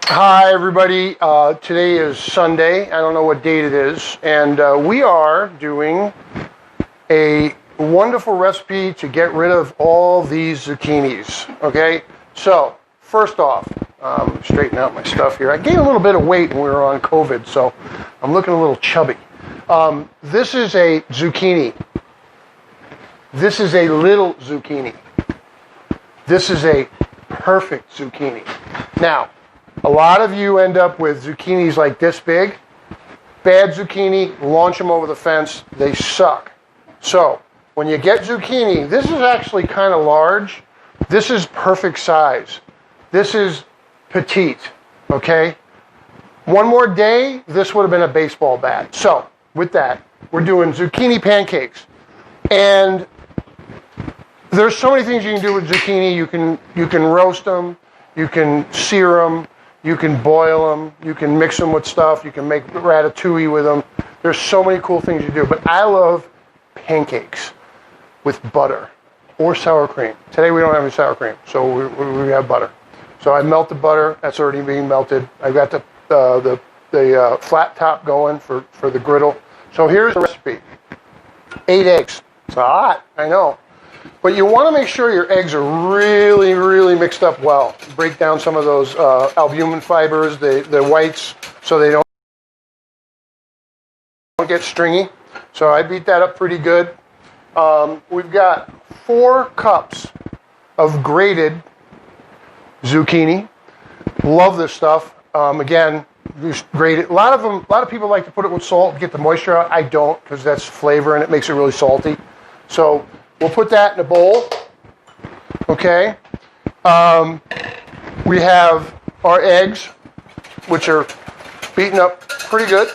Hi, everybody. Today is Sunday. I don't know what date it is. And we are doing a wonderful recipe to get rid of all these zucchinis. Okay? So, first off, straighten out my stuff here. I gained a little bit of weight when we were on COVID, so I'm looking a little chubby. This is a zucchini. This is a little zucchini. This is a perfect zucchini. Now, a lot of you end up with zucchinis like this big. Bad zucchini, launch them over the fence, they suck. So, when you get zucchini, this is actually kind of large. This is perfect size. This is petite, okay? One more day, this would have been a baseball bat. So, with that, we're doing zucchini pancakes. And there's so many things you can do with zucchini. You can roast them, you can sear them, you can boil them, you can mix them with stuff, you can make ratatouille with them. There's so many cool things you do. But I love pancakes with butter or sour cream. Today we don't have any sour cream, so we have butter. So I melt the butter. That's already being melted. I've got the flat top going for the griddle. So here's the recipe. 8 eggs. It's hot, I know. But you want to make sure your eggs are really, really mixed up well. Break down some of those albumin fibers, the whites, so they don't get stringy. So I beat that up pretty good. We've got 4 cups of grated zucchini. Love this stuff. Again, just grate it. A lot of people like to put it with salt to get the moisture out. I don't, because that's flavor and it makes it really salty. So we'll put that in a bowl. Okay. We have our eggs, which are beaten up pretty good.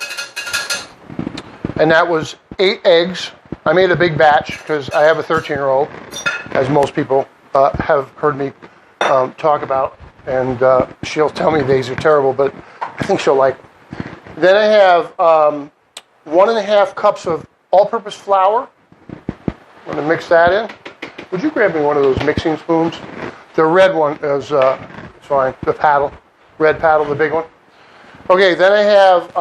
And that was 8 eggs. I made a big batch because I have a 13-year-old, as most people have heard me talk about. And she'll tell me these are terrible, but I think she'll like them. Then I have 1.5 cups of all-purpose flour. I'm going to mix that in. Would you grab me one of those mixing spoons? The red one is fine. The paddle. Red paddle, the big one. Okay, then I have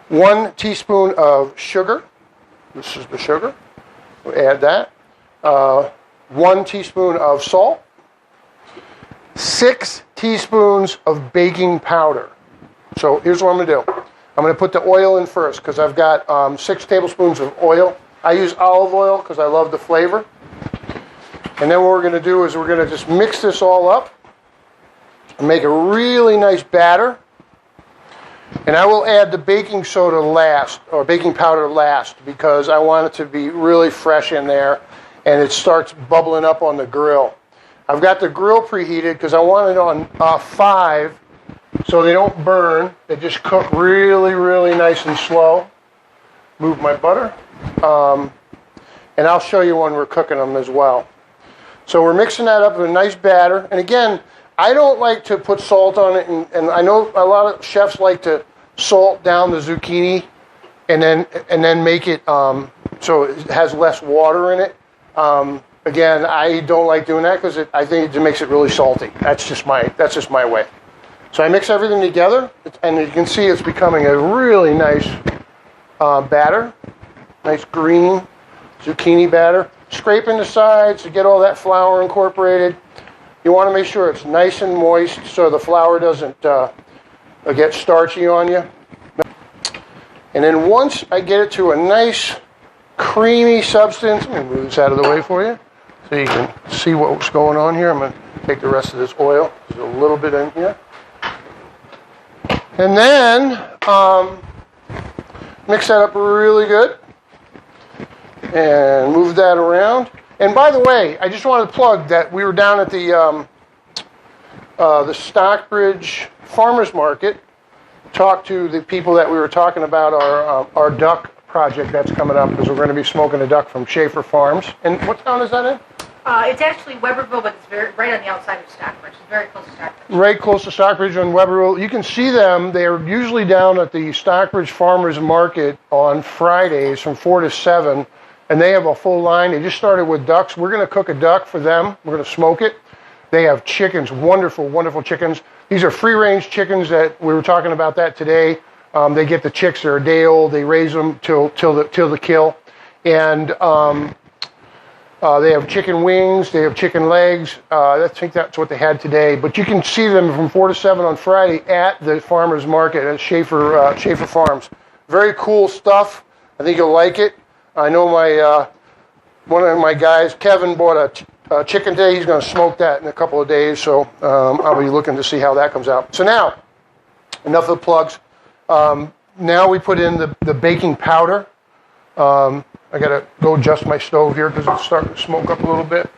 1 teaspoon of sugar. This is the sugar. We'll add that. 1 teaspoon of salt. 6 teaspoons of baking powder. So here's what I'm going to do. I'm going to put the oil in first because I've got 6 tablespoons of oil. I use olive oil because I love the flavor. And then what we're going to do is we're going to just mix this all up and make a really nice batter. And I will add the baking soda last, or baking powder last, because I want it to be really fresh in there and it starts bubbling up on the grill. I've got the grill preheated because I want it on 5 so they don't burn. They just cook really, really nice and slow. Move my butter. And I'll show you when we're cooking them as well. So we're mixing that up with a nice batter. And again, I don't like to put salt on it. And I know a lot of chefs like to salt down the zucchini and then make it so it has less water in it. Again, I don't like doing that because I think it makes it really salty. That's just my way. So I mix everything together, and you can see it's becoming a really nice batter. Nice green zucchini batter. Scraping the sides to get all that flour incorporated. You want to make sure it's nice and moist so the flour doesn't get starchy on you. And then once I get it to a nice creamy substance, let me move this out of the way for you so you can see what's going on here. I'm going to take the rest of this oil. There's a little bit in here. And then mix that up really good. And move that around. And by the way, I just wanted to plug that we were down at the Stockbridge Farmers Market. Talked to the people that we were talking about our duck project that's coming up, because we're going to be smoking a duck from Schaefer Farms. And what town is that in? It's actually Weberville, but it's right on the outside of Stockbridge. It's very close to Stockbridge. Right close to Stockbridge on Weberville. You can see them. They're usually down at the Stockbridge Farmers Market on Fridays from 4 to 7. And they have a full line. They just started with ducks. We're going to cook a duck for them. We're going to smoke it. They have chickens, wonderful, wonderful chickens. These are free-range chickens that we were talking about that today. They get the chicks that are a day old. They raise them till the kill, and they have chicken wings. They have chicken legs. I think that's what they had today. But you can see them from 4 to 7 on Friday at the farmers market at Schaefer Farms. Very cool stuff. I think you'll like it. I know one of my guys, Kevin, bought a chicken today. He's going to smoke that in a couple of days. So I'll be looking to see how that comes out. So now, enough of the plugs. Now we put in the baking powder. I got to go adjust my stove here because it's starting to smoke up a little bit.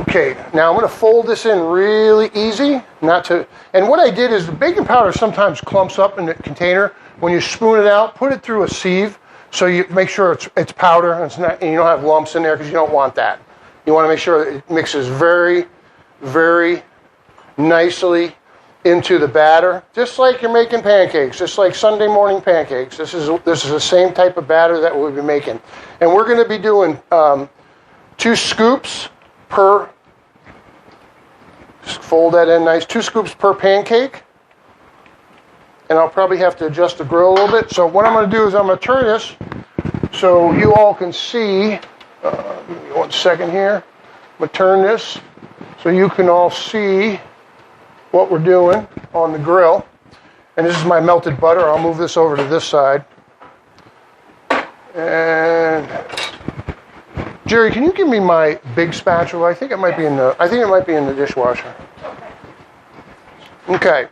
Okay, now I'm going to fold this in really easy. And what I did is the baking powder sometimes clumps up in the container. When you spoon it out, put it through a sieve so you make sure it's powder and you don't have lumps in there because you don't want that. You want to make sure that it mixes very, very nicely into the batter, just like you're making pancakes, just like Sunday morning pancakes. This is the same type of batter that we'll be making. And we're going to be doing 2 scoops per, just fold that in nice, 2 scoops per pancake. And I'll probably have to adjust the grill a little bit. So what I'm going to do is I'm going to turn this so you all can see. Give me 1 second here. I'm going to turn this so you can all see what we're doing on the grill. And this is my melted butter. I'll move this over to this side. And Jerry, can you give me my big spatula? I think it might be in the dishwasher. Okay.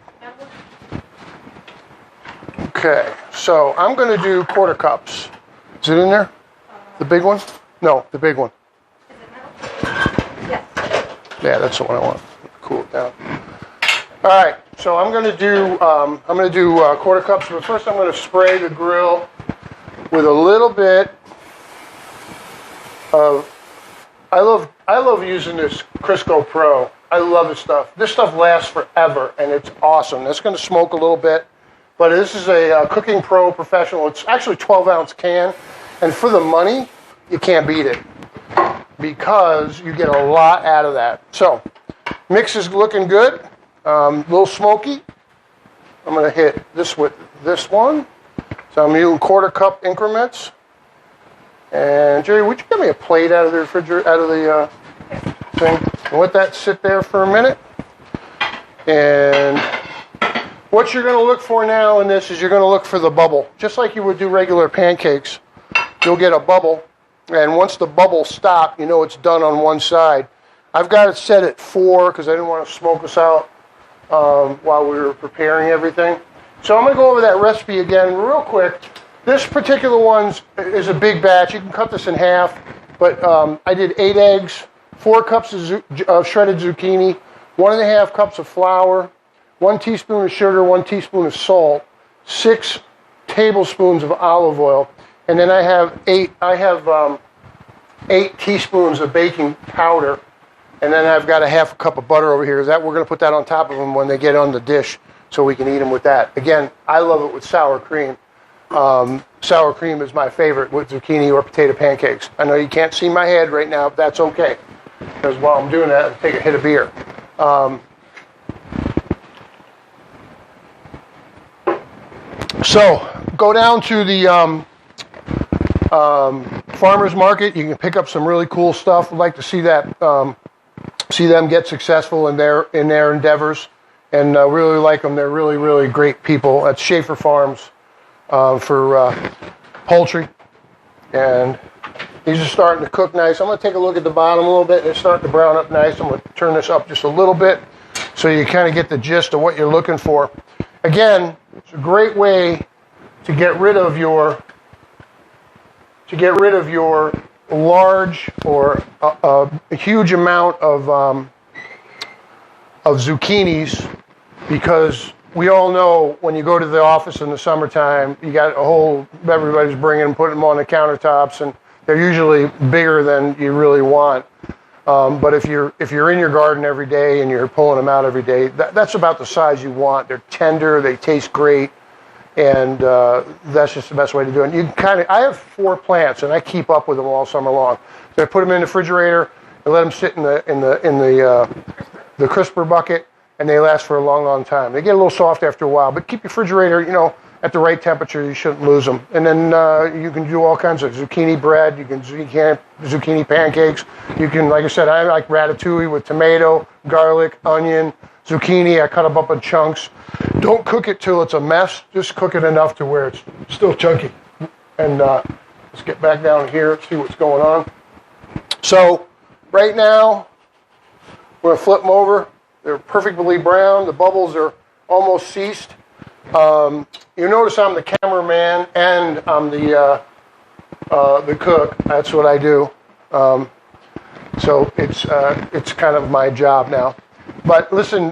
Okay. So I'm going to do 1/4 cups. Is it in there? The big one? No, the big one. Is it metal? Yes. Yeah, that's the one I want. Cool it down. All right, so I'm going to do 1/4 cups, but first I'm going to spray the grill with a little bit of. I love using this Crisco Pro. I love this stuff. This stuff lasts forever, and it's awesome. That's going to smoke a little bit, but this is a Cooking Pro Professional. It's actually a 12-ounce can, and for the money, you can't beat it because you get a lot out of that. So, mix is looking good. A little smoky. I'm going to hit this with this one. So I'm using 1/4 cup increments. And Jerry, would you give me a plate out of the refrigerator, out of the thing? And let that sit there for a minute. And what you're going to look for now in this is you're going to look for the bubble. Just like you would do regular pancakes, you'll get a bubble. And once the bubbles stop, you know it's done on one side. I've got it set at 4 because I didn't want to smoke us out while we were preparing everything. So I'm going to go over that recipe again real quick. This particular one is a big batch. You can cut this in half, but I did 8 eggs, 4 cups of shredded zucchini, 1.5 cups of flour, 1 teaspoon of sugar, 1 teaspoon of salt, 6 tablespoons of olive oil, and then I have 8 teaspoons of baking powder. And then I've got a 1/2 cup of butter over here. We're going to put that on top of them when they get on the dish so we can eat them with that. Again, I love it with sour cream. Sour cream is my favorite with zucchini or potato pancakes. I know you can't see my head right now, but that's okay. Because while I'm doing that, I'll take a hit of beer. So, go down to the farmer's market. You can pick up some really cool stuff. I'd like to see that. See them get successful in their endeavors, and really like them. They're really, really great people. That's Schaefer Farms for poultry, and these are starting to cook nice. I'm going to take a look at the bottom a little bit. They're starting to brown up nice. I'm going to turn this up just a little bit so you kind of get the gist of what you're looking for. Again, it's a great way to get rid of your large or a huge amount of zucchinis, because we all know when you go to the office in the summertime, you got everybody's bringing them, putting them on the countertops, and they're usually bigger than you really want. But if you're in your garden every day and you're pulling them out every day, that's about the size you want. They're tender, they taste great. And that's just the best way to do it. I have 4 plants, and I keep up with them all summer long. So I put them in the refrigerator and let them sit in the crisper bucket, and they last for a long, long time. They get a little soft after a while, but keep your refrigerator, at the right temperature. You shouldn't lose them. And then you can do all kinds of zucchini bread. You can zucchini pancakes. You can, like I said, I like ratatouille with tomato, garlic, onion, zucchini. I cut them up in chunks. Don't cook it till it's a mess. Just cook it enough to where it's still chunky. And let's get back down here, see what's going on. So right now, we're going to flip them over. They're perfectly brown. The bubbles are almost ceased. You notice I'm the cameraman and I'm the cook. That's what I do. So it's kind of my job now. But listen,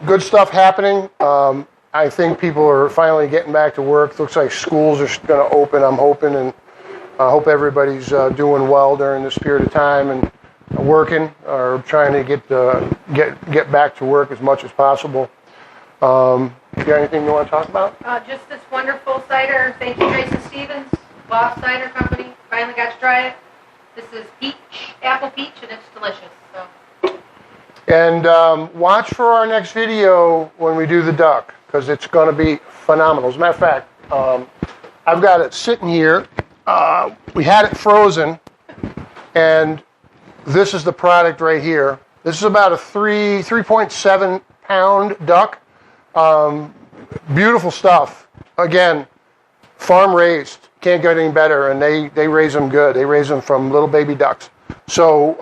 good stuff happening. I think people are finally getting back to work. Looks like schools are going to open, I'm hoping, and I hope everybody's doing well during this period of time and working or trying to get back to work as much as possible. You got anything you want to talk about? Just this wonderful cider. Thank you, Jason Stevens, Boss Cider Company. Finally got to try it. This is apple peach, and it's delicious. So. And watch for our next video when we do the duck, because it's going to be phenomenal. As a matter of fact, I've got it sitting here. We had it frozen, and this is the product right here. This is about a 3.7 pound duck. Beautiful stuff. Again, farm raised. Can't get any better, and they raise them good. They raise them from little baby ducks. So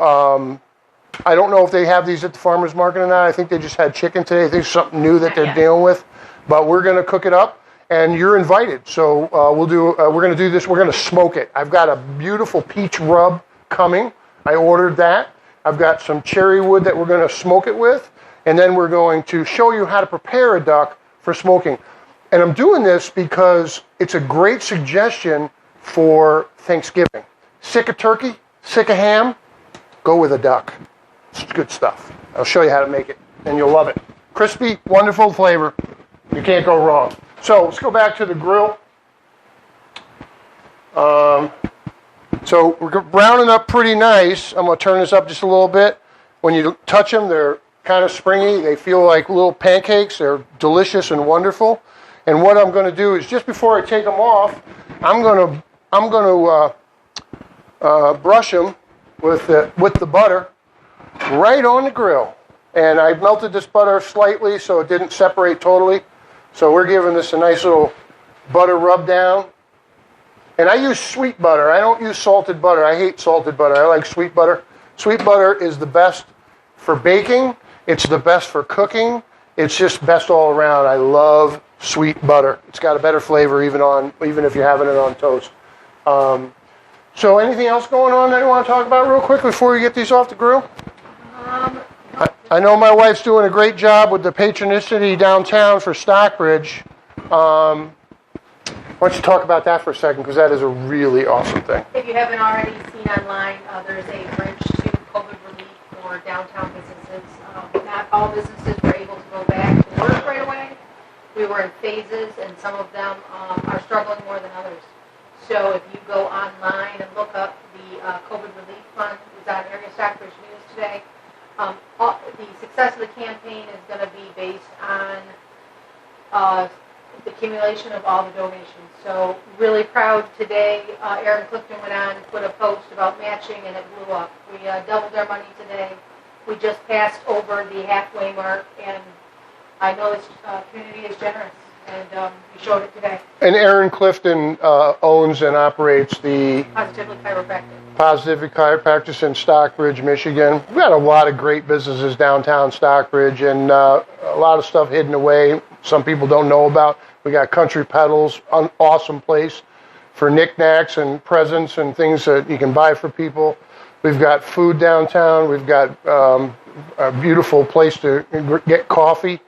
I don't know if they have these at the farmer's market or not. I think they just had chicken today. I think it's something new that they're dealing with. But we're going to cook it up, and you're invited. So we're going to do this. We're going to smoke it. I've got a beautiful peach rub coming. I ordered that. I've got some cherry wood that we're going to smoke it with. And then we're going to show you how to prepare a duck for smoking. And I'm doing this because it's a great suggestion for Thanksgiving. Sick of turkey? Sick of ham? Go with a duck. It's good stuff. I'll show you how to make it, and you'll love it. Crispy, wonderful flavor. You can't go wrong. So let's go back to the grill. So we're browning up pretty nice. I'm going to turn this up just a little bit. When you touch them, they're kind of springy. They feel like little pancakes. They're delicious and wonderful. And what I'm going to do is, just before I take them off, I'm going to brush them with the butter right on the grill. And I melted this butter slightly so it didn't separate totally. So we're giving this a nice little butter rub down. And I use sweet butter. I don't use salted butter. I hate salted butter. I like sweet butter. Sweet butter is the best for baking. It's the best for cooking. It's just best all around. I love sweet butter. It's got a better flavor even if you're having it on toast. So anything else going on that you want to talk about real quick before we get these off the grill? I know my wife's doing a great job with the patronicity downtown for Stockbridge. Why don't you talk about that for a second, because that is a really awesome thing. If you haven't already seen online, there's a bridge to COVID relief for downtown businesses. Not all businesses were able to go back to work right away. We were in phases, and some of them are struggling more than others. So if you go online and look up the COVID Relief Fund, it's on Area Stockbridge News today. The success of the campaign is going to be based on the accumulation of all the donations. So really proud today. Aaron Clifton went on and put a post about matching, and it blew up. We doubled our money today. We just passed over the halfway mark, and I know this community is generous, and we showed it today. And Aaron Clifton owns and operates the Positively Chiropractic in Stockbridge, Michigan. We've got a lot of great businesses downtown Stockbridge, and a lot of stuff hidden away some people don't know about. We got Country Pedals, an awesome place for knickknacks and presents and things that you can buy for people. We've got food downtown. We've got a beautiful place to get coffee.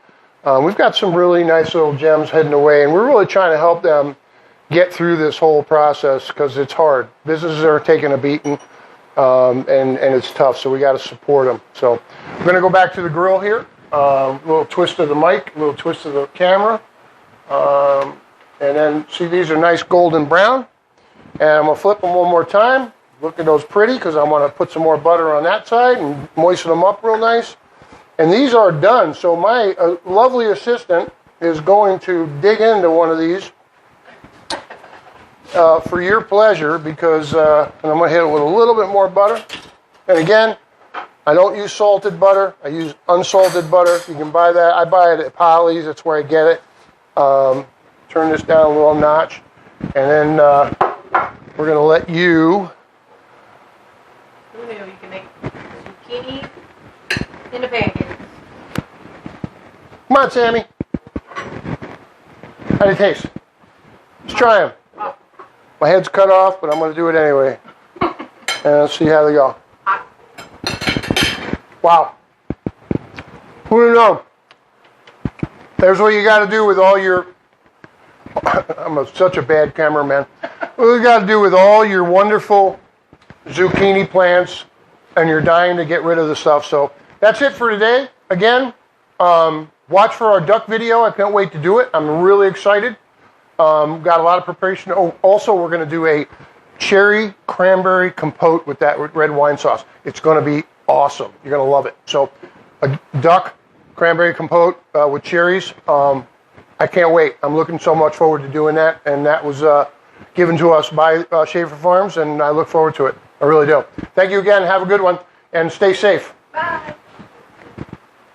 We've got some really nice little gems hidden away, and we're really trying to help them get through this whole process because it's hard. Businesses are taking a beating, and it's tough, so we got to support them. So I'm going to go back to the grill here. A little twist of the mic, a little twist of the camera. And then, see, these are nice golden brown. And I'm going to flip them one more time. Look at those pretty, because I want to put some more butter on that side and moisten them up real nice. And these are done. So my lovely assistant is going to dig into one of these for your pleasure because, and I'm going to hit it with a little bit more butter. And again, I don't use salted butter. I use unsalted butter. You can buy that. I buy it at Polly's. That's where I get it. Turn this down a little notch. And then we're going to let you... Who knew you can make zucchini into pancakes? Come on, Sammy. How do you taste? Let's try them. Oh. My head's cut off, but I'm going to do it anyway. And let's see how they go. Hot. Wow. Who would know? There's what you got to do with all your... I'm such a bad cameraman. What you got to do with all your wonderful zucchini plants, and you're dying to get rid of the stuff. So that's it for today. Again, watch for our duck video. I can't wait to do it. I'm really excited. Got a lot of preparation. Oh, also, we're going to do a cherry cranberry compote with that red wine sauce. It's going to be awesome. You're going to love it. So a duck cranberry compote with cherries. I can't wait. I'm looking so much forward to doing that. And that was given to us by Schaefer Farms, and I look forward to it. I really do. Thank you again. Have a good one, and stay safe.